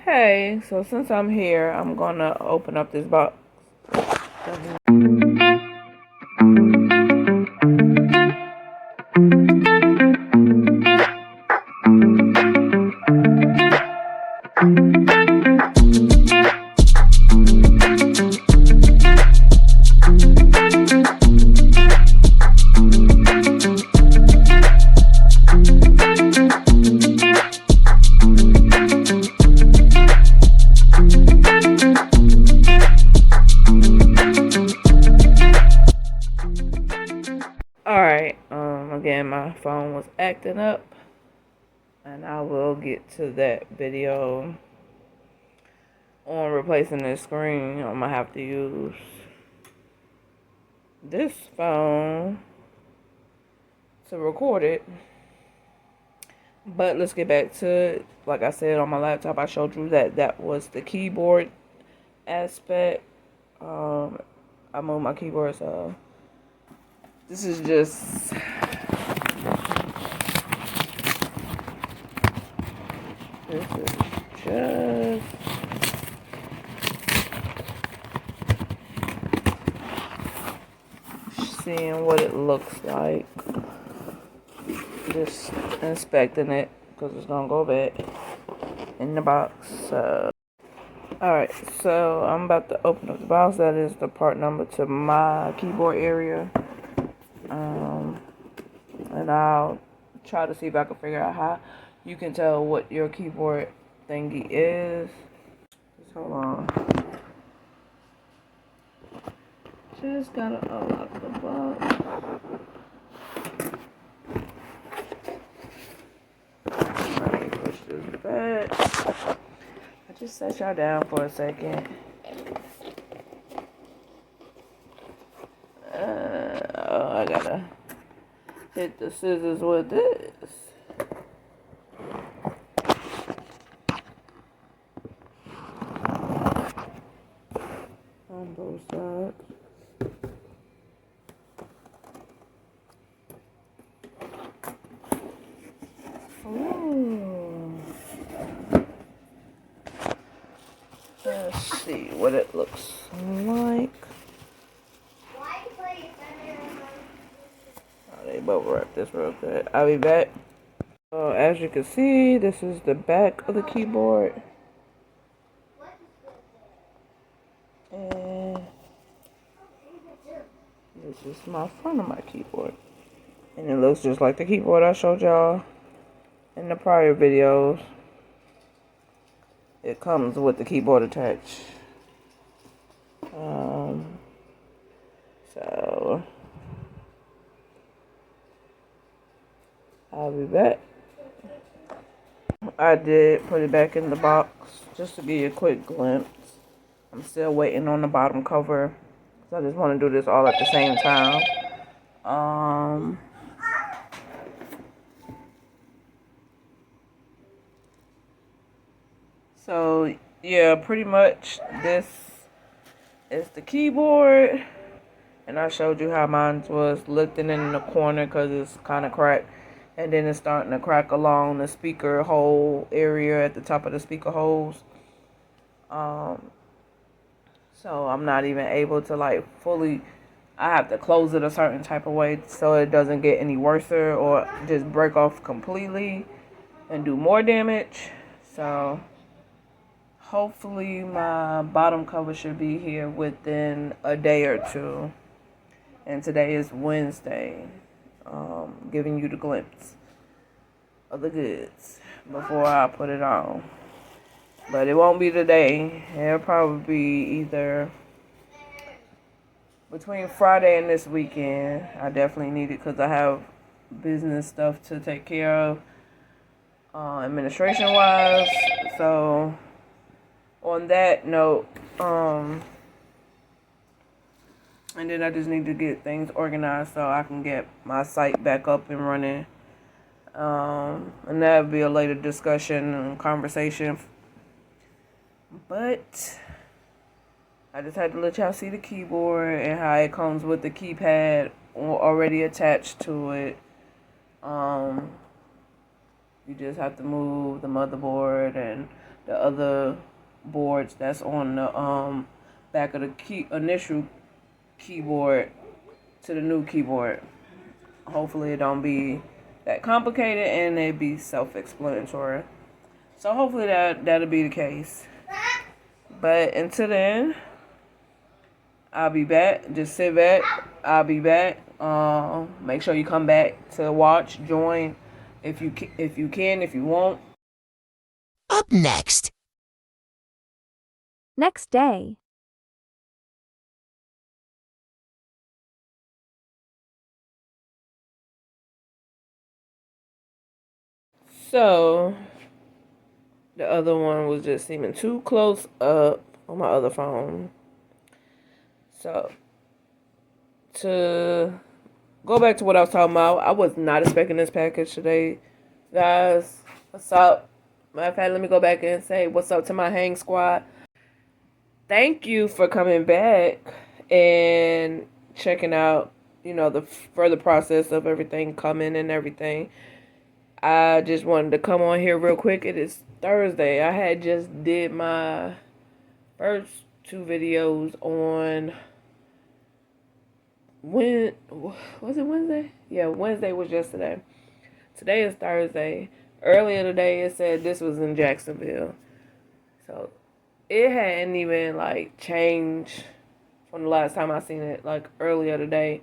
Hey, so since I'm here, I'm gonna open up this box. Alright, again, my phone was acting up, and I will get to that video on replacing the screen. I'm gonna have to use this phone to record it. But let's get back to it. Like I said, on my laptop, I showed you that was the keyboard aspect. I moved my keyboard, so this is just seeing what it looks like. Just inspecting it because it's gonna go back in the box. Alright, so I'm about to open up the box. That is the part number to my keyboard area. And I'll try to see if I can figure out how you can tell what your keyboard thingy is. Just hold on. Just gotta unlock the box. Let me push this back. I just set y'all down for a second. I gotta hit the scissors with this. On both sides. Ooh. Let's see what it looks like. Oh, they both wrap this real good. I'll be back. So as you can see, this is the back of the keyboard. And this is my front of my keyboard. And it looks just like the keyboard I showed y'all in the prior videos. It comes with the keyboard attached. So I'll be back. I did put it back in the box just to give you a quick glimpse. I'm still waiting on the bottom cover. So I just want to do this all at the same time. So yeah, pretty much this is the keyboard. And I showed you how mine was lifting in the corner because it's kind of cracked. And then it's starting to crack along the speaker hole area at the top of the speaker holes. So I'm not even able to like fully, I have to close it a certain type of way so it doesn't get any worse or just break off completely and do more damage. So hopefully my bottom cover should be here within a day or two. And today is Wednesday. Giving you the glimpse of the goods before I put it on. But it won't be today. It'll probably be either between Friday and this weekend. I definitely need it because I have business stuff to take care of, administration wise. So on that note, and then I just need to get things organized so I can get my site back up and running. And that would be a later discussion and conversation. But I just had to let y'all see the keyboard and how it comes with the keypad already attached to it. You just have to move the motherboard and the other boards that's on the back of the initial keyboard to the new keyboard. Hopefully it don't be that complicated and it be self-explanatory. So hopefully that'll be the case. But until then, I'll be back. Just sit back. I'll be back. Make sure you come back to watch, join, if you can, if you won't. Up next. Next day. So the other one was just seeming too close up on my other phone. So to go back to what I was talking about, I was not expecting this package today. Guys, what's up? Matter of fact, let me go back and say what's up to my hang squad. Thank you for coming back and checking out, the further process of everything coming and everything. I just wanted to come on here real quick. It is Thursday. I had just did my first 2 videos on was it Wednesday? Yeah, Wednesday was yesterday. Today is Thursday. Earlier today it said this was in Jacksonville. So it hadn't even changed from the last time I seen it, earlier today.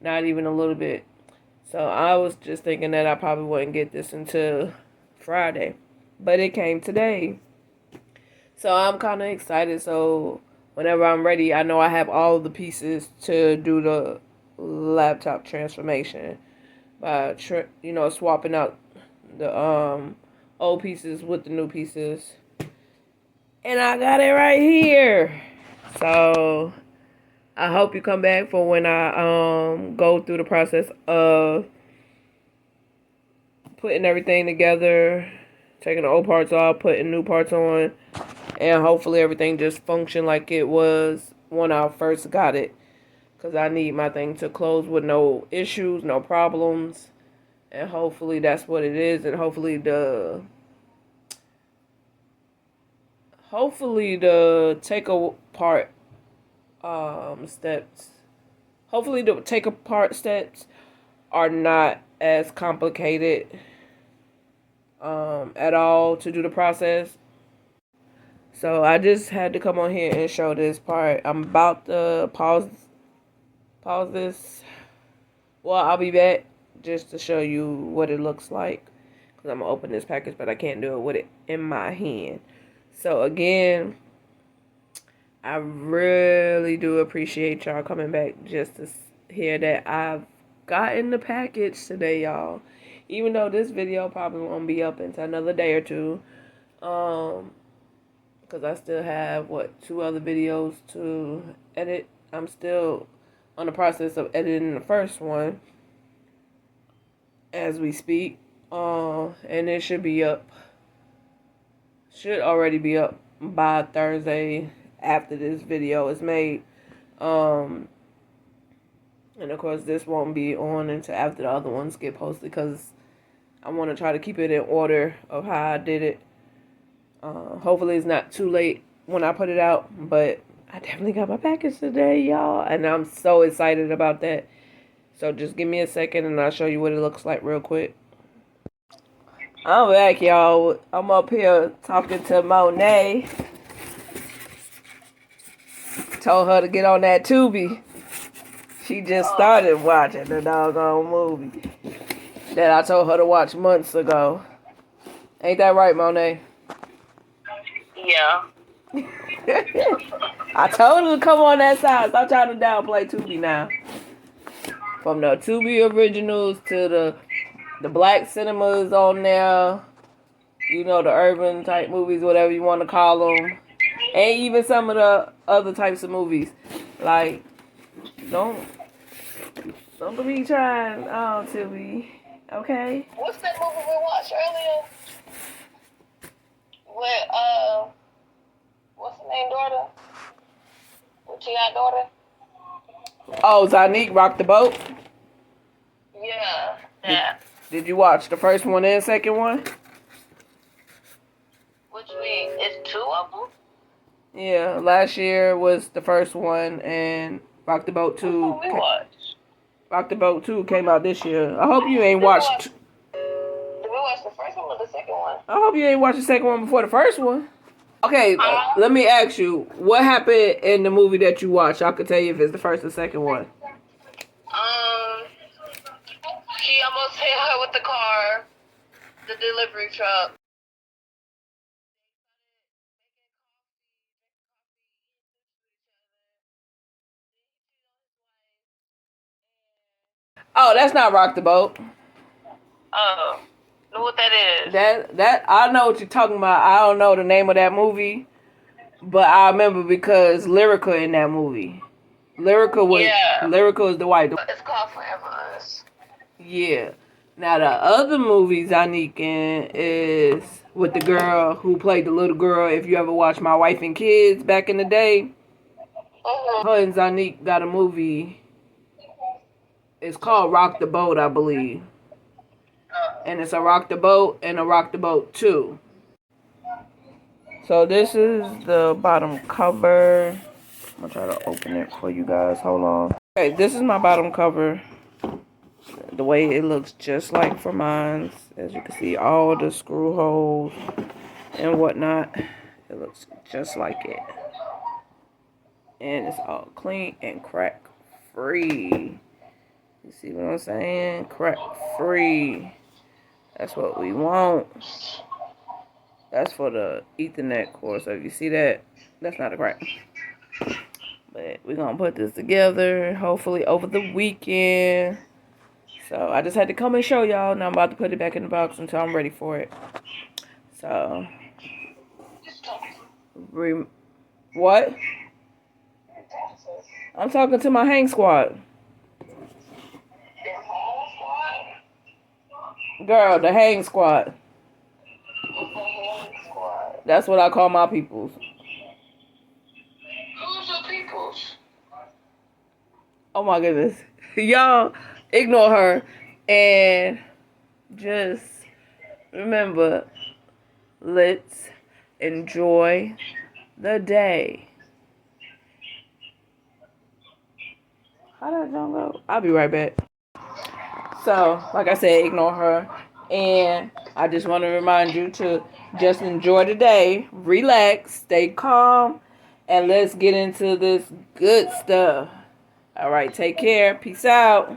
Not even a little bit. So I was just thinking that I probably wouldn't get this until Friday. But it came today. So I'm kind of excited. So whenever I'm ready, I know I have all the pieces to do the laptop transformation by swapping out the old pieces with the new pieces. And I got it right here. So I hope you come back for when I go through the process of putting everything together, taking the old parts off, putting new parts on, and hopefully everything just function like it was when I first got it. Because I need my thing to close with no issues, no problems. And hopefully that's what it is. And hopefully the take apart steps. Hopefully the take apart steps are not as complicated at all to do the process. So I just had to come on here and show this part. I'm about to pause this. Well, I'll be back just to show you what it looks like. Because I'm going to open this package, but I can't do it with it in my hand. So again, I really do appreciate y'all coming back just to hear that I've gotten the package today, y'all. Even though this video probably won't be up until another day or two. Because I still have, 2 other videos to edit. I'm still on the process of editing the first one as we speak. And it should be up. Should already be up by Thursday after this video is made. And of course this won't be on until after the other ones get posted because I want to try to keep it in order of how I did it. Hopefully it's not too late when I put it out, but I definitely got my package today, y'all, and I'm so excited about that. So just give me a second and I'll show you what it looks like real quick. I'm back, y'all. I'm up here talking to Monet. Told her to get on that Tubi. She just started watching the doggone movie that I told her to watch months ago. Ain't that right, Monet? Yeah. I told her to come on that side. Stop trying to downplay Tubi now. From the Tubi originals to the black cinemas on there. The urban type movies, whatever you want to call them. And even some of the other types of movies. Don't be trying Tubi. Okay? What's that movie we watched earlier? With, what's the name, daughter? With T.I. daughter? Oh, Zanique Rock the Boat? Yeah, that. Did you watch the first one and second one? What you mean? It's two of them? Yeah, last year was the first one, and Rock the Boat Which 2. one we watched? Rock the Boat 2 came out this year. I hope you ain't Did we watched. watch, did we watch the first one or the second one? I hope you ain't watched the second one before the first one. Okay, Huh? let me ask you, what happened in the movie that you watched? I could tell you if it's the first or second one. He almost hit her with the car, the delivery truck. Oh, that's not Rock the Boat. Oh, know what that is? That I know what you're talking about. I don't know the name of that movie, but I remember because Lyrica in that movie. Yeah. Lyrica is the white. It's called Forever Us. Yeah. Now the other movies I need in is with the girl who played the little girl. If you ever watched My Wife and Kids back in the day, Mm-hmm. her and Zanique got a movie. It's called Rock the Boat, I believe. And it's a Rock the Boat and a Rock the Boat 2. So this is the bottom cover. I'm gonna try to open it for you guys. Hold on. Okay, this is my bottom cover. The way it looks just like for mine. As you can see, all the screw holes and whatnot. It looks just like it. And it's all clean and crack free. You see what I'm saying? Crack free. That's what we want. That's for the Ethernet cord. So if you see that, that's not a crack. But we're going to put this together, hopefully over the weekend. So I just had to come and show y'all. Now I'm about to put it back in the box until I'm ready for it. So, what? I'm talking to my hang squad. Girl, the hang squad. That's what I call my peoples. Who's your peoples? Oh my goodness. Y'all ignore her and just remember, let's enjoy the day. How did that go? I'll be right back. So, like I said, ignore her. And I just want to remind you to just enjoy the day, relax, stay calm, and let's get into this good stuff. All right, take care. Peace out.